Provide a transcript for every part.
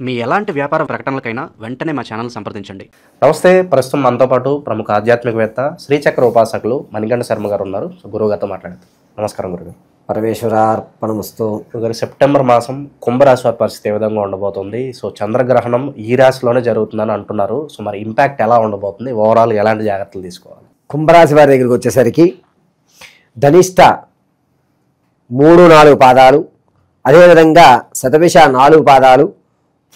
మీ ఎలాంటి వ్యాపార ప్రకటనలకైనా వెంటనే మా ఛానల్ సంప్రదించండి. నమస్తే. ప్రస్తుతం మనతో పాటు ప్రముఖ ఆధ్యాత్మికవేత్త శ్రీచక్ర ఉపాసకులు మణికంఠ శర్మ గారు ఉన్నారు. గురువు గారితో మాట్లాడతారు. నమస్కారం గురుగారు. పరమేశ్వరార్పణమస్తు. గురుగారు, సెప్టెంబర్ మాసం కుంభరాశి వారి పరిస్థితి ఏ విధంగా ఉండబోతుంది? చంద్రగ్రహణం ఈ రాశిలోనే జరుగుతుందని అంటున్నారు. మరి ఇంపాక్ట్ ఎలా ఉండబోతుంది? ఓవరాల్ ఎలాంటి జాగ్రత్తలు తీసుకోవాలి? కుంభరాశి వారి దగ్గరికి వచ్చేసరికి ధనిష్ట 3-4 పాదాలు, అదేవిధంగా శతభిష 4 పాదాలు,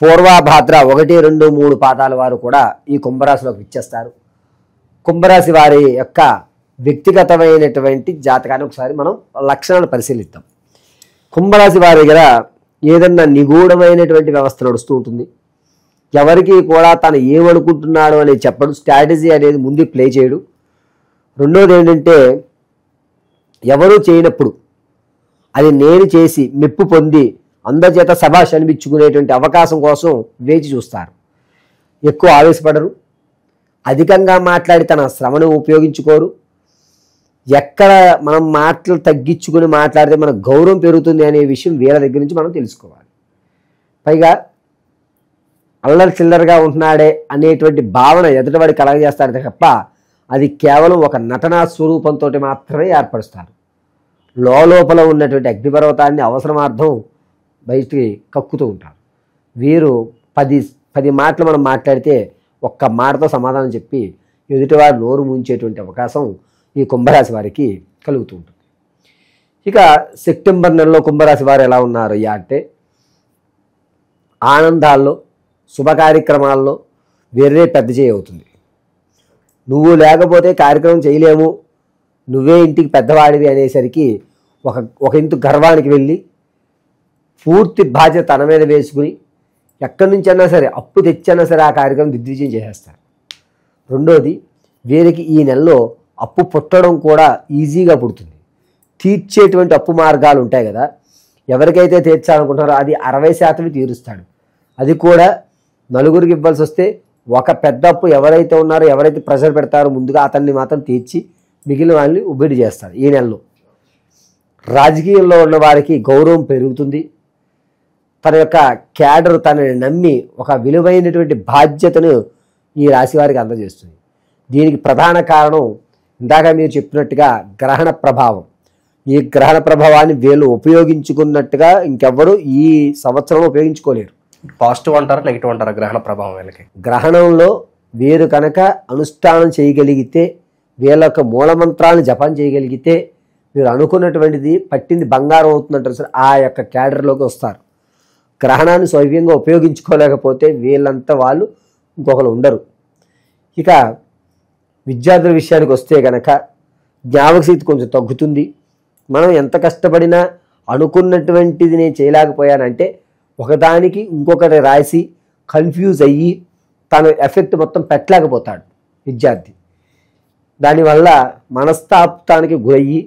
పూర్వభాద్ర 1-2-3 పాదాల వారు కూడా ఈ కుంభరాశిలోకి ఇచ్చేస్తారు. కుంభరాశి వారి యొక్క వ్యక్తిగతమైనటువంటి జాతకాన్ని ఒకసారి మనం లక్షణాలు పరిశీలిద్దాం. కుంభరాశి వారి దగ్గర ఏదన్నా నిగూఢమైనటువంటి వ్యవస్థ నడుస్తూ ఉంటుంది. ఎవరికి కూడా తను ఏమనుకుంటున్నాడు అనేది చెప్పడు. స్ట్రాటజీ అనేది ముందు ప్లే చేయడు. రెండోది ఏంటంటే, ఎవరు చేయనప్పుడు అది నేను చేసి మెప్పు పొంది అందరిచేత శభాష్ అనిపించుకునేటువంటి అవకాశం కోసం వేచి చూస్తారు. ఎక్కువ ఆవేశపడరు. అధికంగా మాట్లాడి తన శ్రమను ఉపయోగించుకోరు. ఎక్కడ మనం మాటలు తగ్గించుకుని మాట్లాడితే మన గౌరవం పెరుగుతుంది అనే విషయం వీళ్ళ దగ్గర నుంచి మనం తెలుసుకోవాలి. పైగా అల్లరి చిల్లరగా ఉంటున్నాడే అనేటువంటి భావన ఎదుటివాడి కలగజేస్తారు తప్ప అది కేవలం ఒక నటనా స్వరూపంతో మాత్రమే ఏర్పరుస్తారు. లోపల ఉన్నటువంటి అగ్నిపర్వతాన్ని అవసరమార్థం బయటికి కక్కుతూ ఉంటారు. వీరు 10 మాటలు మనం మాట్లాడితే ఒక్క మాటతో సమాధానం చెప్పి ఎదుటివారు నోరు ముంచేటువంటి అవకాశం ఈ కుంభరాశి వారికి కలుగుతూ ఉంటుంది. ఇక సెప్టెంబర్ నెలలో కుంభరాశి వారు ఎలా ఉన్నారు అంటే, ఆనందాల్లో శుభ కార్యక్రమాల్లో వేరే పెద్ద చేయి అవుతుంది. నువ్వు లేకపోతే కార్యక్రమం చేయలేము, నువ్వే ఇంటికి పెద్దవాడివి అనేసరికి ఒక ఇంటి గర్వానికి వెళ్ళి పూర్తి బాధ్యత తన మీద వేసుకుని ఎక్కడి నుంచి అన్నా సరే అప్పు తెచ్చైనా సరే ఆ కార్యక్రమం దిగ్విజయం చేసేస్తారు. రెండోది, వీరికి ఈ నెలలో అప్పు పుట్టడం కూడా ఈజీగా పుడుతుంది. తీర్చేటువంటి అప్పు మార్గాలు ఉంటాయి కదా, ఎవరికైతే తీర్చాలనుకుంటున్నారో అది 60% తీరుస్తాడు. అది కూడా నలుగురికి ఇవ్వాల్సి వస్తే ఒక పెద్ద అప్పు ఎవరైతే ఉన్నారో, ఎవరైతే ప్రెషర్ పెడతారో ముందుగా అతన్ని మాత్రం తీర్చి మిగిలిన వాళ్ళని ఉబ్బిడి చేస్తారు ఈ నెలలో. రాజకీయంలో ఉన్న వారికి గౌరవం పెరుగుతుంది. తన యొక్క క్యాడర్ తనని నమ్మి ఒక విలువైనటువంటి బాధ్యతను ఈ రాశి వారికి అందజేస్తుంది. దీనికి ప్రధాన కారణం ఇందాక మీరు చెప్పినట్టుగా గ్రహణ ప్రభావం. ఈ గ్రహణ ప్రభావాన్ని వీళ్ళు ఉపయోగించుకున్నట్టుగా ఇంకెవ్వరూ ఈ సంవత్సరం ఉపయోగించుకోలేరు. పాజిటివ్ అంటారా, నెగిటివ్ అంటారా గ్రహణ ప్రభావం వీళ్ళకి? గ్రహణంలో వీరు కనుక అనుష్ఠానం చేయగలిగితే, వీళ్ళ యొక్క మూలమంత్రాలను జపం చేయగలిగితే, వీరు అనుకున్నటువంటిది పట్టింది బంగారం అవుతుందంటారు సార్, ఆ యొక్క క్యాడర్లోకి వస్తారు. గ్రహణాన్ని సవ్యంగా ఉపయోగించుకోలేకపోతే వీళ్ళంతా వాళ్ళు ఇంకొకరు ఉండరు. ఇక విద్యార్థుల విషయానికి వస్తే కనుక జ్ఞాపకశక్తి కొంచెం తగ్గుతుంది. మనం ఎంత కష్టపడినా అనుకున్నటువంటిది నేను చేయలేకపోయానంటే ఒకదానికి ఇంకొకటి రాసి కన్ఫ్యూజ్ అయ్యి తను ఎఫెక్ట్ మొత్తం పెట్టలేకపోతాడు విద్యార్థి. దానివల్ల మనస్తాపానికి గురయ్యి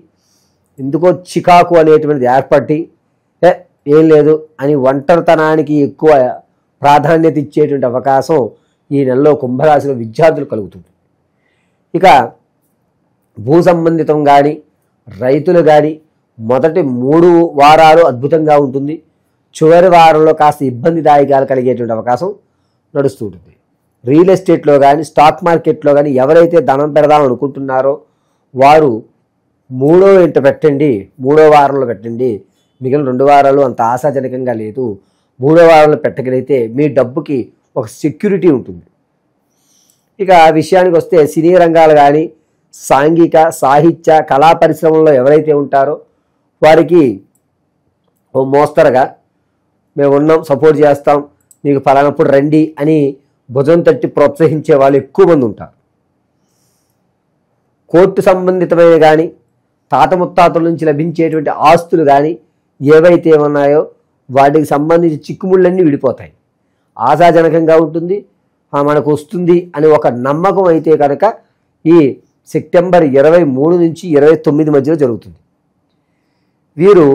ఎందుకో చికాకు అనేటువంటిది ఏర్పడి ఏం లేదు అని ఒంటరితనానికి ఎక్కువ ప్రాధాన్యత ఇచ్చేటువంటి అవకాశం ఈ నెలలో కుంభరాశిలో విద్యార్థులు కలుగుతుంది. ఇక భూ సంబంధితం కానీ రైతులు కానీ మొదటి 3 వారాలు అద్భుతంగా ఉంటుంది. చివరి వారంలో కాస్త ఇబ్బందిదాయకాలు కలిగేటువంటి అవకాశం నడుస్తూ ఉంటుంది. రియల్ ఎస్టేట్లో కానీ స్టాక్ మార్కెట్లో కానీ ఎవరైతే ధనం పెడదాం అనుకుంటున్నారో వారు 3వ ఇంట పెట్టండి, 3వ వారంలో పెట్టండి. మిగిలిన 2 వారాలు అంత ఆశాజనకంగా లేదు. 3వ వారంలో పెట్టగలిగితే మీ డబ్బుకి ఒక సెక్యూరిటీ ఉంటుంది. ఇక విషయానికి వస్తే సినీ రంగాలు కానీ సాంఘిక సాహిత్య కళా పరిశ్రమల్లో ఎవరైతే ఉంటారో వారికి ఓ మోస్తరుగా మేము ఉన్నాం, సపోర్ట్ చేస్తాం, మీకు ఫలానప్పుడు రండి అని భుజం తట్టి ప్రోత్సహించే వాళ్ళు ఎక్కువ మంది ఉంటారు. కోర్టు సంబంధితమైన కానీ తాత ముత్తాతల నుంచి లభించేటువంటి ఆస్తులు కానీ ఏవైతే ఉన్నాయో వాటికి సంబంధించి చిక్కుముళ్ళన్నీ విడిపోతాయి. ఆశాజనకంగా ఉంటుంది, మనకు వస్తుంది అని ఒక నమ్మకం అయితే కనుక ఈ సెప్టెంబర్ 23 నుంచి 29 మధ్యలో జరుగుతుంది. వీరు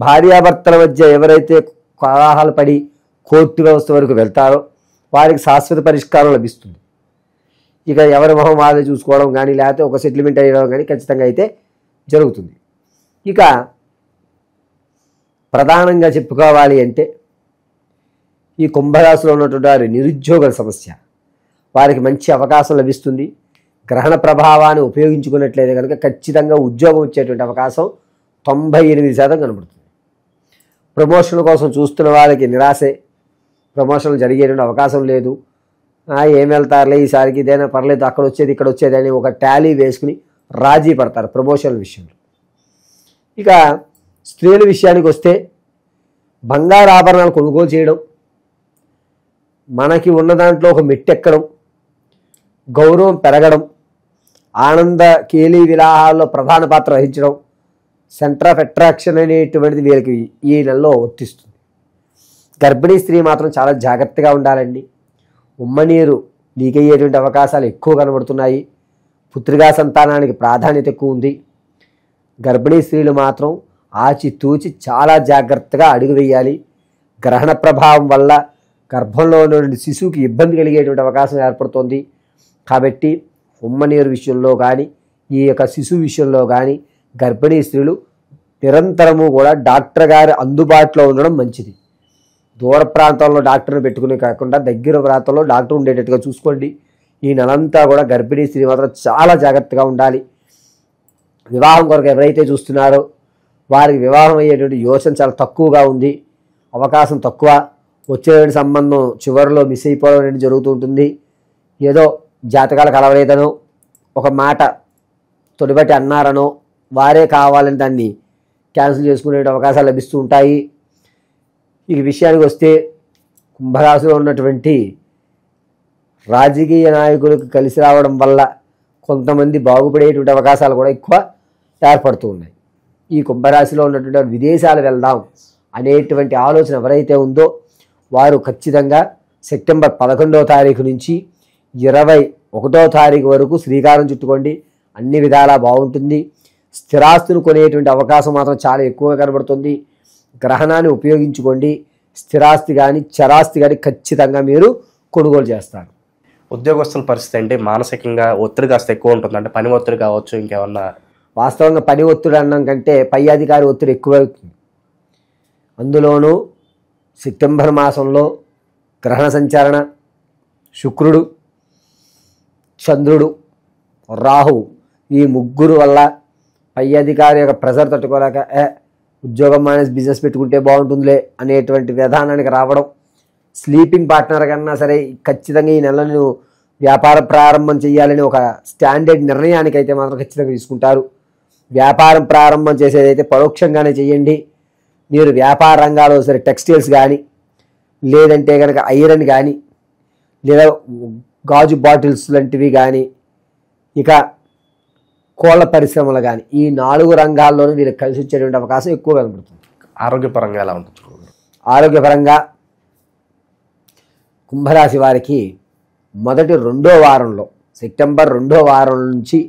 భార్యాభర్తల మధ్య ఎవరైతే కలహాలు పడి కోర్టు వ్యవస్థ వరకు వెళ్తారో వారికి శాశ్వత పరిష్కారం లభిస్తుంది. ఇక ఎవరి మొహం వాళ్ళే చూసుకోవడం కానీ లేకపోతే ఒక సెటిల్మెంట్ అయ్యడం కానీ ఖచ్చితంగా అయితే జరుగుతుంది. ఇక ప్రధానంగా చెప్పుకోవాలి అంటే ఈ కుంభరాశిలో ఉన్నటువంటి వారి నిరుద్యోగ సమస్య, వారికి మంచి అవకాశం లభిస్తుంది. గ్రహణ ప్రభావాన్ని ఉపయోగించుకున్నట్లయితే కనుక ఖచ్చితంగా ఉద్యోగం వచ్చేటువంటి అవకాశం 98% కనబడుతుంది. ప్రమోషన్ కోసం చూస్తున్న వాళ్ళకి నిరాశే, ప్రమోషన్లు జరిగేటువంటి అవకాశం లేదు. ఏం వెళ్తారులే ఈసారికి, ఇదైనా పర్లేదు, అక్కడ వచ్చేది ఇక్కడ వచ్చేది అని ఒక టాలీ వేసుకుని రాజీ పడతారు ప్రమోషన్ల విషయంలో. ఇక స్త్రీల విషయానికి వస్తే బంగారు ఆభరణాలు కొనుగోలు చేయడం, మనకి ఉన్న దాంట్లో ఒక మెట్టెక్కడం, గౌరవం పెరగడం, ఆనంద కేలీ విలాహాల్లో ప్రధాన పాత్ర వహించడం, సెంటర్ ఆఫ్ అట్రాక్షన్ అనేటువంటిది వీళ్ళకి ఈ నెలలో వర్తిస్తుంది. గర్భిణీ స్త్రీ మాత్రం చాలా జాగ్రత్తగా ఉండాలండి. ఉమ్మనీరు లీక్ అయ్యేటువంటి అవకాశాలు ఎక్కువ కనబడుతున్నాయి. పుత్రికా సంతానానికి ప్రాధాన్యత ఎక్కువ ఉంది. గర్భిణీ స్త్రీలు మాత్రం ఆచితూచి చాలా జాగ్రత్తగా అడుగు వేయాలి. గ్రహణ ప్రభావం వల్ల గర్భంలో ఉన్నటువంటి శిశువుకి ఇబ్బంది కలిగేటువంటి అవకాశం ఏర్పడుతుంది. కాబట్టి ఉమ్మనీరు విషయంలో కానీ, ఈ యొక్క శిశువు విషయంలో కానీ గర్భిణీ స్త్రీలు నిరంతరము కూడా డాక్టర్ గారి అందుబాటులో ఉండడం మంచిది. దూర ప్రాంతాల్లో డాక్టర్ని పెట్టుకుని కాకుండా దగ్గర ప్రాంతంలో డాక్టర్ ఉండేటట్టుగా చూసుకోండి. ఈ నెలంతా కూడా గర్భిణీ స్త్రీ మాత్రం చాలా జాగ్రత్తగా ఉండాలి. వివాహం కొరకు ఎవరైతే చూస్తున్నారో వారికి వివాహం అయ్యేటువంటి యోచన చాలా తక్కువగా ఉంది, అవకాశం తక్కువ. వచ్చేటువంటి సంబంధం చివరిలో మిస్ అయిపోవడం అనేది జరుగుతూ ఉంటుంది. ఏదో జాతకాలు కలవలేదనో, ఒక మాట తొడిబట్టి అన్నారనో, వారే కావాలని దాన్ని క్యాన్సిల్ చేసుకునే అవకాశాలు లభిస్తూ ఉంటాయి. ఈ విషయానికి వస్తే కుంభరాశిలో ఉన్నటువంటి రాజకీయ నాయకులకు కలిసి రావడం వల్ల కొంతమంది బాగుపడేటువంటి అవకాశాలు కూడా ఎక్కువ ఏర్పడుతూ ఉన్నాయి. ఈ కుంభరాశిలో ఉన్నటువంటి విదేశాలు వెళ్దాం అనేటువంటి ఆలోచన ఎవరైతే ఉందో వారు ఖచ్చితంగా సెప్టెంబర్ 11వ తారీఖు నుంచి 21వ తారీఖు వరకు శ్రీకారం చుట్టుకోండి. అన్ని విధాలా బాగుంటుంది. స్థిరాస్తులు కొనేటువంటి అవకాశం మాత్రం చాలా ఎక్కువగా కనబడుతుంది. గ్రహణాన్ని ఉపయోగించుకోండి. స్థిరాస్తి కానీ చరాస్తి కానీ ఖచ్చితంగా మీరు కొనుగోలు చేస్తారు. ఉద్యోగస్తుల పరిస్థితి అంటే మానసికంగా ఒత్తిడి కాస్త ఎక్కువ ఉంటుంది, అంటే పని ఒత్తిడి కావచ్చు, ఇంకేమన్నా? వాస్తవంగా పని ఒత్తిడి అన్నం కంటే పై అధికారి ఒత్తిడి ఎక్కువ అవుతుంది. అందులోనూ సెప్టెంబర్ మాసంలో గ్రహణ సంచరణ, శుక్రుడు, చంద్రుడు, రాహువు, ఈ ముగ్గురు వల్ల పై అధికారి యొక్క ప్రెజర్ తట్టుకోలేక ఉద్యోగం మానేసి బిజినెస్ పెట్టుకుంటే బాగుంటుందిలే అనేటువంటి విధానానికి రావడం. స్లీపింగ్ పార్ట్నర్ కన్నా సరే ఖచ్చితంగా ఈ నెల నేను వ్యాపారం ప్రారంభం చేయాలని ఒక స్టాండర్డ్ నిర్ణయానికి అయితే మాత్రం ఖచ్చితంగా తీసుకుంటారు. వ్యాపారం ప్రారంభం చేసేదైతే పరోక్షంగానే చేయండి. మీరు వ్యాపార రంగాల్లో సరే టెక్స్టైల్స్ కానీ, లేదంటే కనుక ఐరన్ కానీ, లేదా గాజు బాటిల్స్ లాంటివి కానీ, ఇక కోళ్ళ పరిశ్రమలు కానీ, ఈ 4 రంగాల్లోనూ వీరికి కలిసి వచ్చేటువంటి అవకాశం ఎక్కువ కనబడుతుంది. ఆరోగ్యపరంగా ఎలా ఉంటుంది? ఆరోగ్యపరంగా కుంభరాశి వారికి మొదటి 2వ వారంలో, సెప్టెంబర్ 2వ వారం నుంచి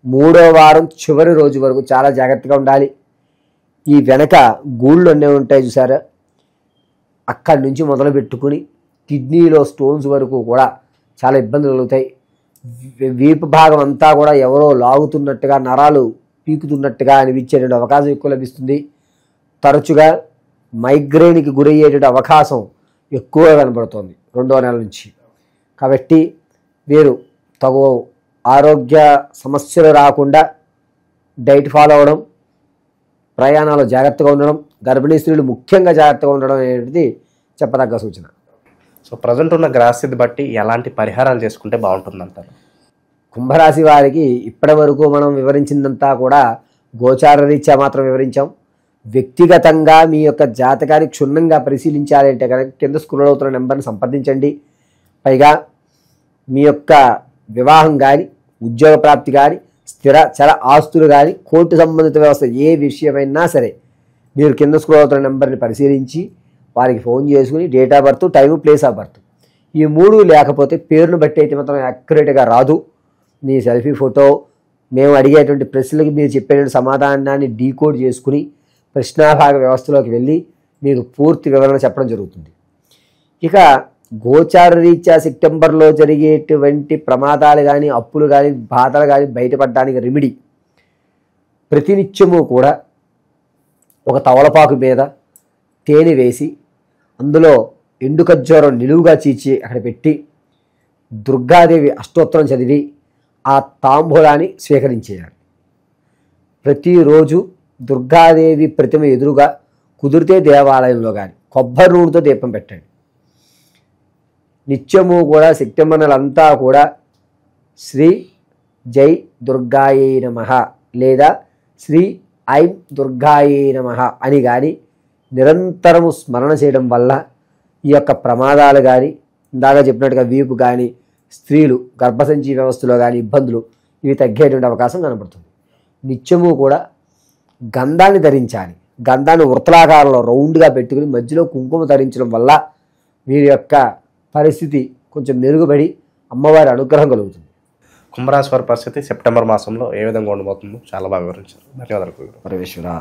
3వ వారం చివరి రోజు వరకు చాలా జాగ్రత్తగా ఉండాలి. ఈ వెనక గూళ్ళు అన్నీ ఉంటాయి చూసారా, అక్కడి నుంచి మొదలు పెట్టుకుని కిడ్నీలో స్టోన్స్ వరకు కూడా చాలా ఇబ్బందులు కలుగుతాయి. వీపు భాగం అంతా కూడా ఎవరో లాగుతున్నట్టుగా, నరాలు పీకుతున్నట్టుగా అనిపించేటువంటి అవకాశం ఎక్కువ లభిస్తుంది. తరచుగా మైగ్రేన్కి గురయ్యేటువంటి అవకాశం ఎక్కువగా కనబడుతోంది 2వ నెల నుంచి. కాబట్టి వీరు తగు ఆరోగ్య సమస్యలు రాకుండా డైట్ ఫాలో అవ్వడం, ప్రయాణాలు జాగ్రత్తగా ఉండడం, గర్భిణీ స్త్రీలు ముఖ్యంగా జాగ్రత్తగా ఉండడం అనేది చెప్పదగ్గ సూచన. సో ప్రజెంట్ ఉన్న గ్రహస్థితి బట్టి ఎలాంటి పరిహారాలు చేసుకుంటే బాగుంటుందంటారు? కుంభరాశి వారికి ఇప్పటి వరకు మనం వివరించిందంతా కూడా గోచార రీత్యా మాత్రం వివరించాం. వ్యక్తిగతంగా మీ యొక్క జాతకాన్ని క్షుణ్ణంగా పరిశీలించాలి అంటే కనుక కింద స్క్రోల్ అవుతున్న నెంబర్ని సంప్రదించండి. పైగా మీ యొక్క వివాహం కానీ, ఉద్యోగ ప్రాప్తి కానీ, స్థిర చర ఆస్తులు కానీ, కోర్టు సంబంధిత వ్యవస్థ ఏ విషయమైనా సరే మీరు కింద స్క్రోల్ అవుతున్న నెంబర్ని పరిశీలించి వారికి ఫోన్ చేసుకుని date of birth, time, place of birth ఈ 3 లేకపోతే పేరును బట్టి అయితే మాత్రం యాక్యురేట్గా రాదు. మీ సెల్ఫీ ఫోటో, మేము అడిగేటువంటి ప్రశ్నలకి మీరు చెప్పేటువంటి సమాధానాన్ని డీకోడ్ చేసుకుని ప్రశ్నాభాగ వ్యవస్థలోకి వెళ్ళి మీకు పూర్తి వివరణ చెప్పడం జరుగుతుంది. ఇక గోచార రీత్యా సెప్టెంబర్లో జరిగేటువంటి ప్రమాదాలు కానీ, అప్పులు కానీ, బాధలు కానీ బయటపడడానికి రెమెడీ ప్రతినిత్యము కూడా ఒక తవలపాకు మీద తేనె వేసి అందులో ఎండు ఖర్జూరం నిలువుగా చీచి అక్కడ పెట్టి దుర్గాదేవి అష్టోత్తరం చదివి ఆ తాంబూలాన్ని స్వీకరించేయాలి. ప్రతిరోజు దుర్గాదేవి ప్రతిమ ఎదురుగా కుదిరితే దేవాలయంలో కానీ కొబ్బరి నూనెతో దీపం పెట్టండి. నిత్యము కూడా శక్తిమన్నలంతా కూడా శ్రీ జై దుర్గాయే నమః లేదా శ్రీ ఐం దుర్గాయే నమః అని కానీ నిరంతరము స్మరణ చేయడం వల్ల ఈ యొక్క ప్రమాదాలు కానీ ఇందాక చెప్పినట్టుగా వీపు కానీ స్త్రీలు గర్భసంచి వ్యవస్థలో కానీ ఇబ్బందులు ఇవి తగ్గేటువంటి అవకాశం కనబడుతుంది. నిత్యము కూడా గంధాన్ని ధరించాలి. గంధాన్ని వృత్తలాకారంలో రౌండ్గా పెట్టుకుని మధ్యలో కుంకుమ ధరించడం వల్ల వీరి యొక్క పరిస్థితి కొంచెం మెరుగుపడి అమ్మవారి అనుగ్రహం కలుగుతుంది. కుంభరాశి వారి పరిస్థితి సెప్టెంబర్ మాసంలో ఏ విధంగా ఉండబోతుందో చాలా బాగా వివరించారు. ధన్యవాదాలు. పరమేశ్వర.